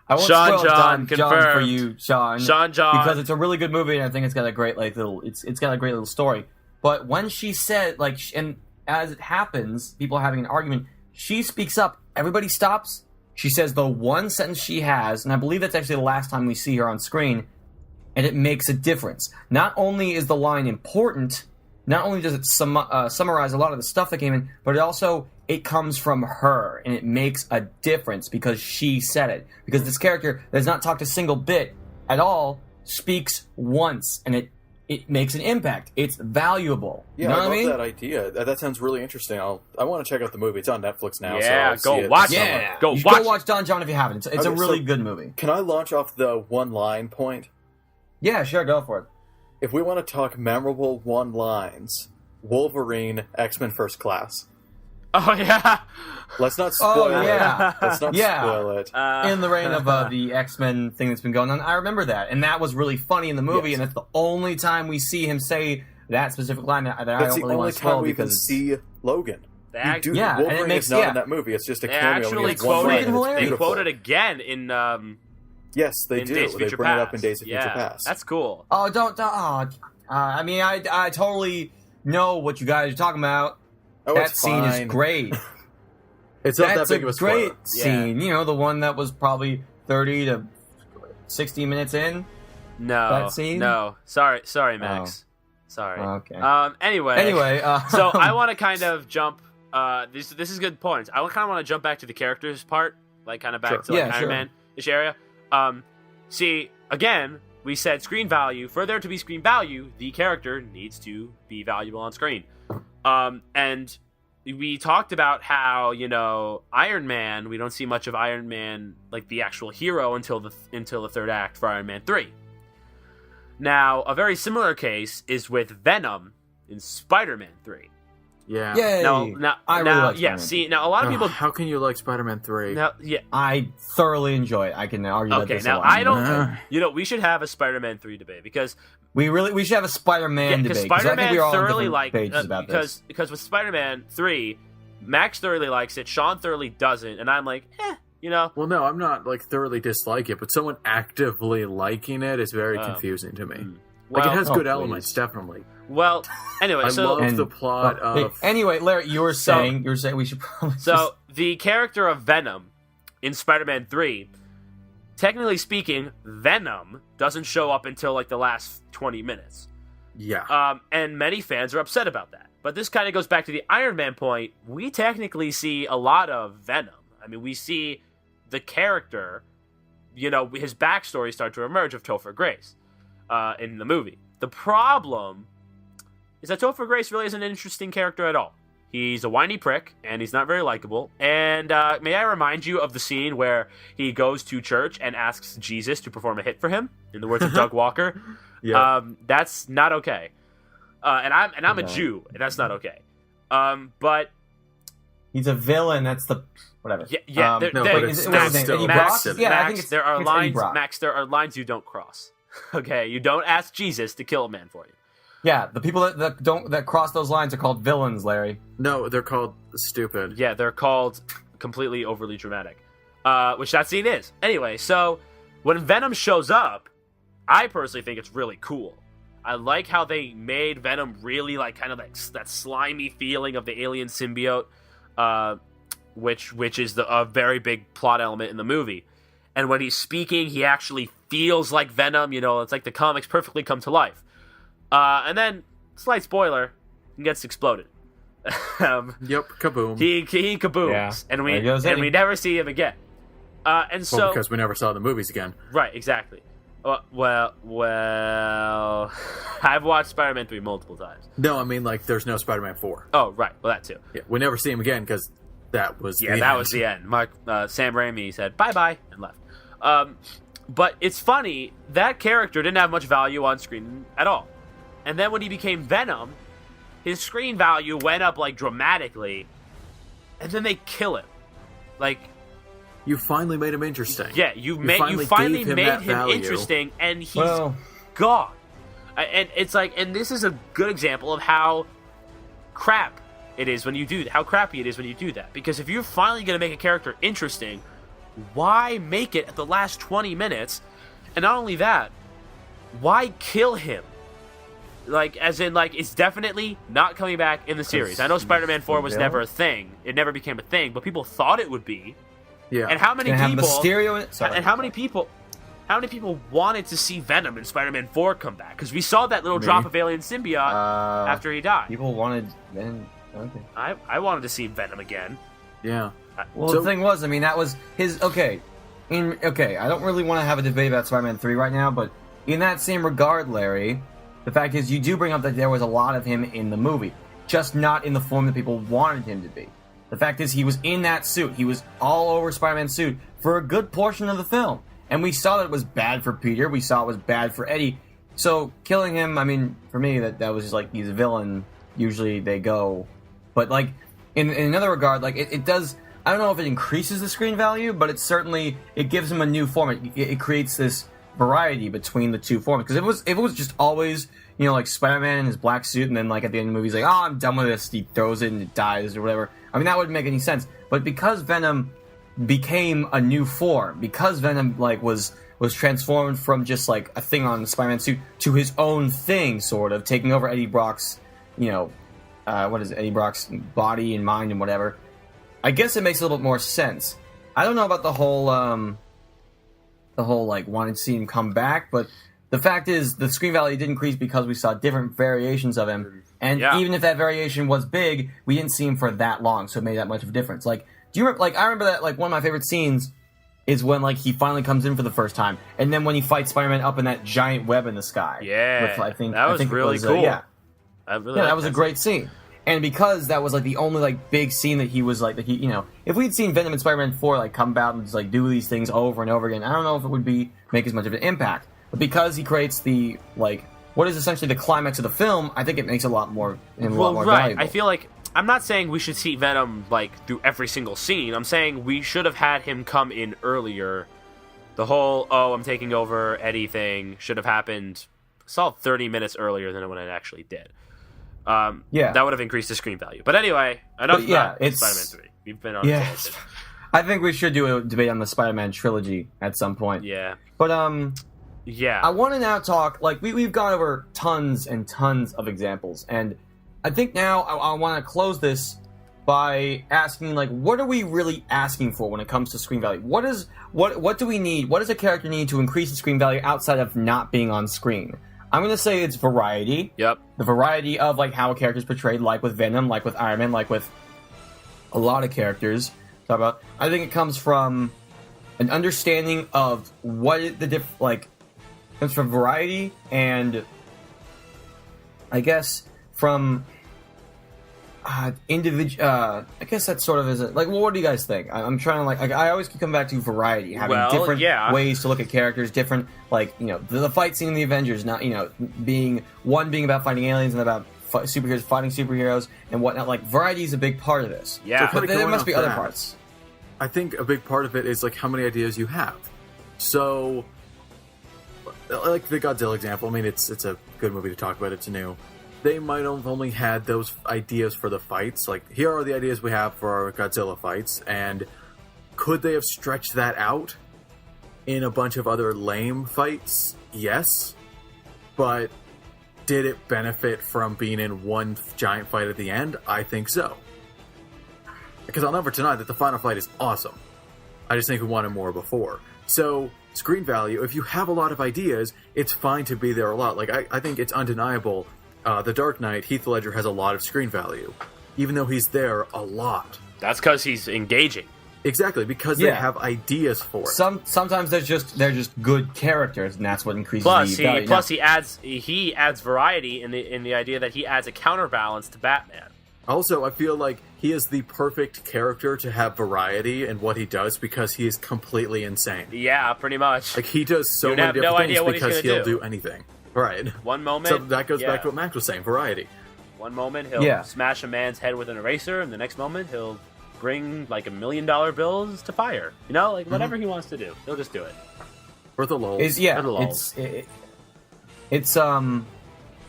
I won't spoil Don John for you, Sean. Because it's a really good movie, and I think it's got a great it's got a great little story. But when she said and as it happens, people are having an argument. She speaks up. Everybody stops. She says the one sentence she has, and I believe that's actually the last time we see her on screen, and it makes a difference. Not only is the line important. Not only does it summarize a lot of the stuff that came in, but it comes from her, and it makes a difference because she said it. Because this character does not talk a single bit at all, speaks once, and it makes an impact. It's valuable.
Yeah,
you know
I
what
love that idea. That sounds really interesting. I want to check out the movie. It's on Netflix now.
Yeah,
so
go watch it.
Yeah, go watch Don John if you haven't. It's a really good movie.
Can I launch off the one-line point?
Yeah, sure, go for it.
If we want to talk memorable one-lines, Wolverine, X-Men First Class.
Oh, yeah.
Let's not spoil it.
Yeah.
Let's not spoil it.
In the reign of the X-Men thing that's been going on. I remember that. And that was really funny in the movie, and it's the only time we see him say that specific line that I don't really want to spoil because...
That's the only time we even see Logan. Wolverine is not in that movie. It's just a cameo.
Actually they quoted again in...
Yes, they do. They bring it up in Days of Future Past.
That's cool.
Oh, I mean, I totally know what you guys are talking about.
Oh,
that scene is great.
It's not
That's
that big of a spoiler.
great scene. You know, the one that was probably 30 to 60 minutes in.
No,
that scene?
no. Sorry, Max. Sorry.
Okay.
Anyway, so I want to kind of jump. This is good points. I kind of want to jump back to the characters part, like kind of back to like Iron Man-ish area. See, again, we said screen value. For there to be screen value, the character needs to be valuable on screen. And we talked about how, you know, Iron Man, we don't see much of Iron Man, like the actual hero, until the third act for Iron Man 3. Now, a very similar case is with Venom in Spider-Man 3.
Yeah.
Yay! I really like
yeah.
Spider-Man.
See, now a lot of people.
How can you like Spider-Man 3?
Now, yeah.
I thoroughly enjoy it. I can argue that.
Okay, now I don't. You know, we should have a Spider-Man 3 debate because
we should have a Spider-Man debate.
Spider-Man
I think we're all on
thoroughly
different
like
pages about this.
because with Spider-Man 3, Max thoroughly likes it, Sean thoroughly doesn't, and I'm like, you know.
Well, no, I'm not like thoroughly dislike it, but someone actively liking it is very confusing to me. Like, it has good elements, definitely.
Well, anyway,
I love the plot of...
Anyway, Larry, you were saying we should probably...
So, the character of Venom in Spider-Man 3, technically speaking, Venom doesn't show up until, like, the last 20 minutes.
Yeah.
And many fans are upset about that. But this kind of goes back to the Iron Man point. We technically see a lot of Venom. I mean, we see the character, you know, his backstory start to emerge of Topher Grace in the movie. The problem is that Topher Grace really isn't an interesting character at all. He's a whiny prick, and he's not very likable. And may I remind you of the scene where he goes to church and asks Jesus to perform a hit for him, in the words of Doug Walker?
Yeah.
That's not okay. And I'm a Jew, and that's not okay. But
he's a villain. That's the whatever.
Yeah.
Max,
there are lines. Max, there are lines you don't cross. Okay, you don't ask Jesus to kill a man for you.
Yeah, the people that cross those lines are called villains, Larry.
No, they're called stupid.
Yeah, they're called completely overly dramatic, which that scene is. Anyway, so when Venom shows up, I personally think it's really cool. I like how they made Venom really like kind of like that slimy feeling of the alien symbiote, which is a very big plot element in the movie. And when he's speaking, he actually feels like Venom. You know, it's like the comics perfectly come to life. And then, slight spoiler, he gets exploded.
Yep, kaboom.
He kabooms, and we never see him again. So
because we never saw the movies again.
Right, exactly. Well, I've watched Spider-Man 3 multiple times.
No, I mean like there's no Spider-Man 4.
Oh, right. Well, that too.
Yeah, we never see him again because that was the
end. Was the end. Sam Raimi said bye and left. But it's funny, that character didn't have much value on screen at all. And then when he became Venom, his screen value went up like dramatically, and then they kill him. Like,
you finally made him interesting.
Yeah, you finally made him interesting, and he's gone. And it's like, and this is a good example of how crap it is when you do that. How crappy it is when you do that. Because if you're finally going to make a character interesting, why make it at the last 20 minutes? And not only that, why kill him? Like, as in, like, it's definitely not coming back in the series. I know Spider-Man 4 was never a thing. It never became a thing, but people thought it would be.
Yeah.
And how many people...
Have Mysterio in it? Sorry.
And how many people wanted to see Venom in Spider-Man 4 come back? Because we saw that little drop of alien symbiote after he died.
People wanted Venom. Okay.
I wanted to see Venom again.
Yeah.
Well, the thing was, I mean, that was his... Okay, I don't really want to have a debate about Spider-Man 3 right now, but in that same regard, Larry... The fact is, you do bring up that there was a lot of him in the movie, just not in the form that people wanted him to be. The fact is, he was in that suit. He was all over Spider-Man's suit for a good portion of the film. And we saw that it was bad for Peter. We saw it was bad for Eddie. So, killing him, I mean, for me, that was just like, he's a villain. Usually they go. But, like, in another regard, like, it does... I don't know if it increases the screen value, but it gives him a new form. It creates this variety between the two forms, because if it was just always, you know, like Spider-Man in his black suit, and then like at the end of the movie he's like, oh, I'm done with this, he throws it and it dies or whatever. I mean, that wouldn't make any sense. But because Venom became a new form, because Venom like was transformed from just like a thing on the Spider-Man suit to his own thing, sort of taking over Eddie Brock's, you know, Eddie Brock's body and mind and whatever. I guess it makes a little bit more sense. I don't know about the whole like wanting to see him come back, but the fact is the screen value did increase because we saw different variations of him, and even if that variation was big, we didn't see him for that long, so it made that much of a difference. Like, do you remember? Like, I remember that like one of my favorite scenes is when like he finally comes in for the first time, and then when he fights Spider-Man up in that giant web in the sky.
Yeah,
I think
that was really cool.
That was a great scene. And because that was like the only like big scene that he was like, if we'd seen Venom and Spider-Man 4 like come about and just like do these things over and over again, I don't know if it would make as much of an impact. But because he creates the like what is essentially the climax of the film, I think it makes a lot more valuable.
I feel like I'm not saying we should see Venom like through every single scene. I'm saying we should have had him come in earlier. The whole I'm taking over Eddie thing should have happened 30 minutes earlier than when it actually did. That would have increased the screen value. But anyway, enough about Spider-Man 3. We've been on a tangent.
I think we should do a debate on the Spider-Man trilogy at some point.
Yeah.
But I want to now talk, like, we've gone over tons and tons of examples, and I think now I want to close this by asking, like, what are we really asking for when it comes to screen value? What do we need? What does a character need to increase the screen value outside of not being on screen? I'm going to say it's variety.
Yep. The
variety of, like, how a character is portrayed, like with Venom, like with Iron Man, like with a lot of characters. I think it comes from an understanding of what comes from variety, and I guess from individual. I guess that sort of is it. Like, well, what do you guys think? I'm trying to like. I always keep coming back to variety, having different ways to look at characters, different the fight scene in the Avengers, not being about fighting aliens and about superheroes fighting superheroes and whatnot. Like, variety is a big part of this.
Yeah,
but there must be other parts.
I think a big part of it is like how many ideas you have. So, like the Godzilla example, I mean, it's a good movie to talk about. It's new. They might have only had those ideas for the fights. Like, here are the ideas we have for our Godzilla fights, and could they have stretched that out in a bunch of other lame fights? Yes. But did it benefit from being in one giant fight at the end? I think so. Because I'll never deny that the final fight is awesome. I just think we wanted more before. So, screen value, if you have a lot of ideas, it's fine to be there a lot. Like, I think it's undeniable. The Dark Knight, Heath Ledger has a lot of screen value, even though he's there a lot.
That's because he's engaging.
Exactly, because they have ideas for it.
Sometimes they're just good characters, and that's what increases the value.
Plus, he adds variety in the idea that he adds a counterbalance to Batman.
Also, I feel like he is the perfect character to have variety in what he does because he is completely insane.
Yeah, pretty much.
Like, he does so many different things because he'll do anything. Right.
One moment...
So that goes back to what Max was saying, variety.
One moment, he'll smash a man's head with an eraser, and the next moment, he'll bring, like, $1 million bills to fire. Whatever he wants to do. He'll just do it.
For the lulz.
It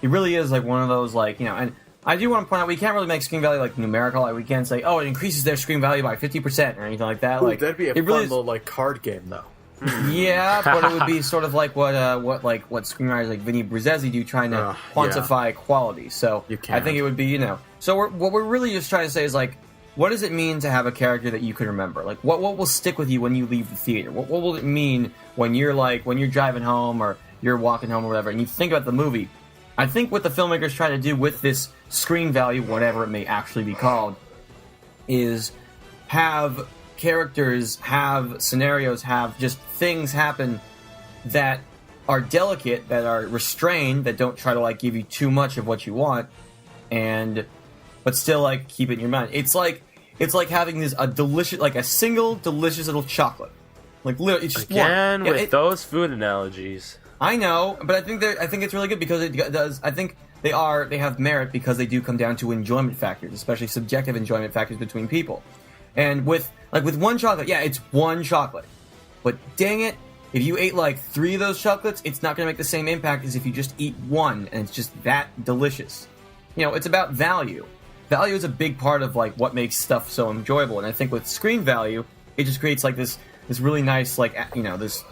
really is, like, one of those, like, and... I do want to point out we can't really make screen value like numerical. Like, we can't say, it increases their screen value by 50% or anything like that.
Ooh,
like,
that'd be a fun little like card game, though.
Yeah, but it would be sort of like what screenwriters like Vinny Brzezinski do, trying to quantify quality. So I think it would be So what we're really just trying to say is, like, what does it mean to have a character that you can remember? Like, what will stick with you when you leave the theater? What will it mean when you're driving home or you're walking home or whatever, and you think about the movie? I think what the filmmakers try to do with this screen value, whatever it may actually be called, is have characters, have scenarios, have just things happen that are delicate, that are restrained, that don't try to like give you too much of what you want, but still like keep it in your mind. It's like having a single delicious little chocolate. Like, literally, it's just
again one. With those food analogies.
I know, but I think it's really good because it does. I think they have merit because they do come down to enjoyment factors, especially subjective enjoyment factors between people. And with one chocolate, it's one chocolate. But dang it, if you ate like 3 of those chocolates, it's not going to make the same impact as if you just eat one and it's just that delicious. It's about value. Value is a big part of like what makes stuff so enjoyable. And I think with screen value, it just creates like this really nice this.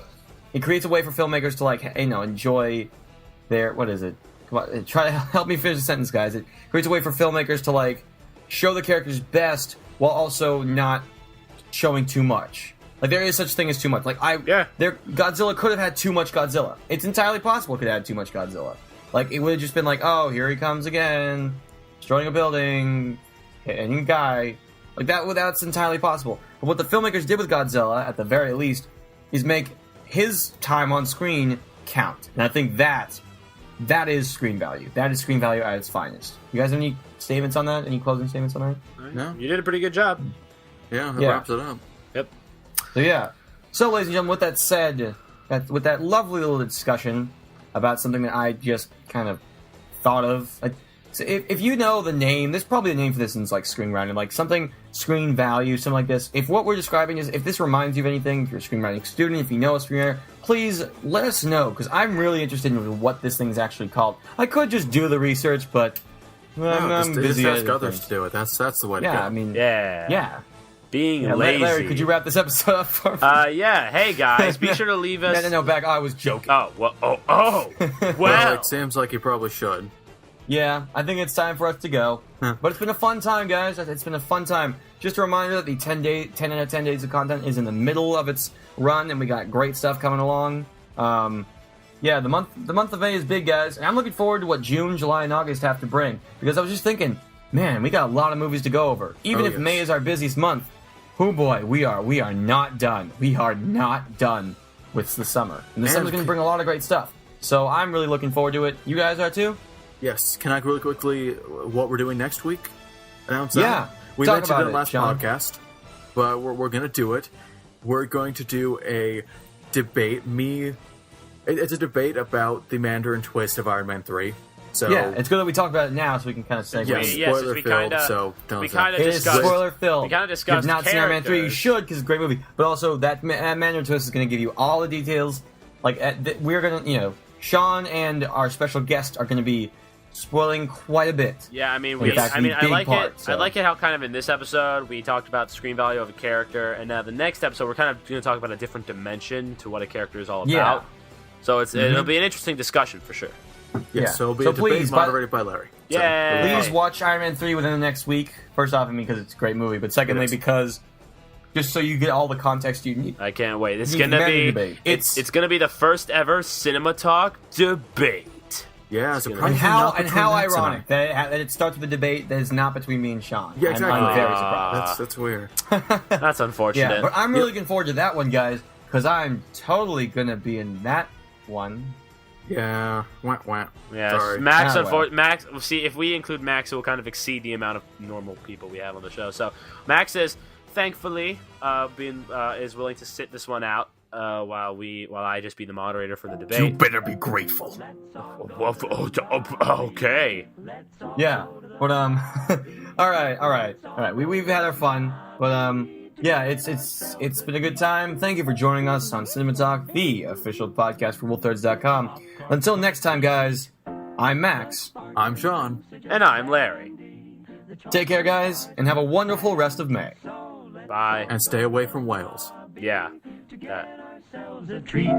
It creates a way for filmmakers to like enjoy their what is it? Come on, try to help me finish the sentence, guys. It creates a way for filmmakers to like show the characters best while also not showing too much. Like, there is such thing as too much. Like, Godzilla could have had too much Godzilla. It's entirely possible it could have had too much Godzilla. Like, it would have just been like, oh, here he comes again, destroying a building, hitting a guy. Like, that's entirely possible. But what the filmmakers did with Godzilla, at the very least, is make his time on screen count. And I think that is screen value. That is screen value at its finest. You guys have any statements on that? Any closing statements on that?
No.
You did a pretty good job.
Yeah, that wraps it up.
Yep.
So yeah. So, ladies and gentlemen, with that said, with that lovely little discussion about something that I just kind of thought of, like, so if you know the name, there's probably a name for this in like screenwriting, like something screen value, something like this. If what we're describing is, if this reminds you of anything, if you're a screenwriting student, if you know a screenwriter, please let us know, because I'm really interested in what this thing's actually called. I could just do the research, but I'm busy.
Just ask others to do it. That's the way to go.
Yeah, I mean,
yeah. Being
yeah,
lazy.
Larry, could you wrap this episode up for me?
Yeah. Hey guys, be sure to leave us.
No, back. I was joking.
Oh, well, well.
Well, it seems like you probably should.
Yeah, I think it's time for us to go. But it's been a fun time, guys. It's been a fun time. Just a reminder that the 10 out of 10 days of content is in the middle of its run, and we got great stuff coming along. Yeah, the month of May is big, guys, and I'm looking forward to what June, July, and August have to bring. Because I was just thinking, man, we got a lot of movies to go over. Even if May is our busiest month, oh boy, we are not done. We are not done with the summer. And the summer's going to bring a lot of great stuff. So I'm really looking forward to it. You guys are too?
Yes. Can I really quickly what we're doing next week? Announce that?
Yeah.
We
Talk
mentioned
about
it last
John.
podcast, but we're going to do it. We're going to do a debate. It's a debate about the Mandarin twist of Iron Man 3. So
yeah, it's good that we talk about it now, so we can kind of segue.
Spoiler filled. So don't.
We kind of
It is
discussed.
spoiler filled.
We kind of discussed.
If you've not seen Iron Man 3, you
characters.
should, because it's a great movie. But also, that Mandarin twist is going to give you all the details. Like, we're going to, Sean and our special guest are going to be spoiling quite a bit.
Yeah, I mean,
In fact,
I
big
like
part,
it.
so.
I like it how kind of in this episode we talked about the screen value of a character, and now the next episode we're kind of going to talk about a different dimension to what a character is all about.
Yeah.
So it'll be an interesting discussion for sure.
Yeah, so it'll be a debate moderated by Larry. So,
Yeah.
Please watch Iron Man 3 within the next week. First off, I mean, because it's a great movie. But secondly, because just so you get all the context you need.
I can't wait. It's
You
gonna
can
be
debate.
it's gonna be the first ever CinemaTalk debate.
Yeah, so
And how ironic that it starts with a debate that is not between me and Sean.
Yeah, exactly.
I'm very surprised.
That's weird.
That's unfortunate.
Yeah, but I'm really looking forward to that one, guys, because I'm totally going to be in that one.
Yeah. Wah.
Yeah,
Sorry.
Max. See, if we include Max, it will kind of exceed the amount of normal people we have on the show. So Max is thankfully is willing to sit this one out while I just be the moderator for the debate.
You better be grateful.
Okay.
Yeah, but all right. We've had our fun, but yeah, it's been a good time. Thank you for joining us on CinemaTalk, the official podcast for WolfThirds.com. Until next time, guys. I'm Max.
I'm Sean.
And I'm Larry.
Take care, guys, and have a wonderful rest of May.
Bye.
And stay away from whales.
Yeah.
Ourselves a treat.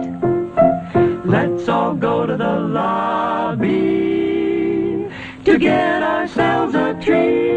Let's all go to the lobby to get ourselves a treat.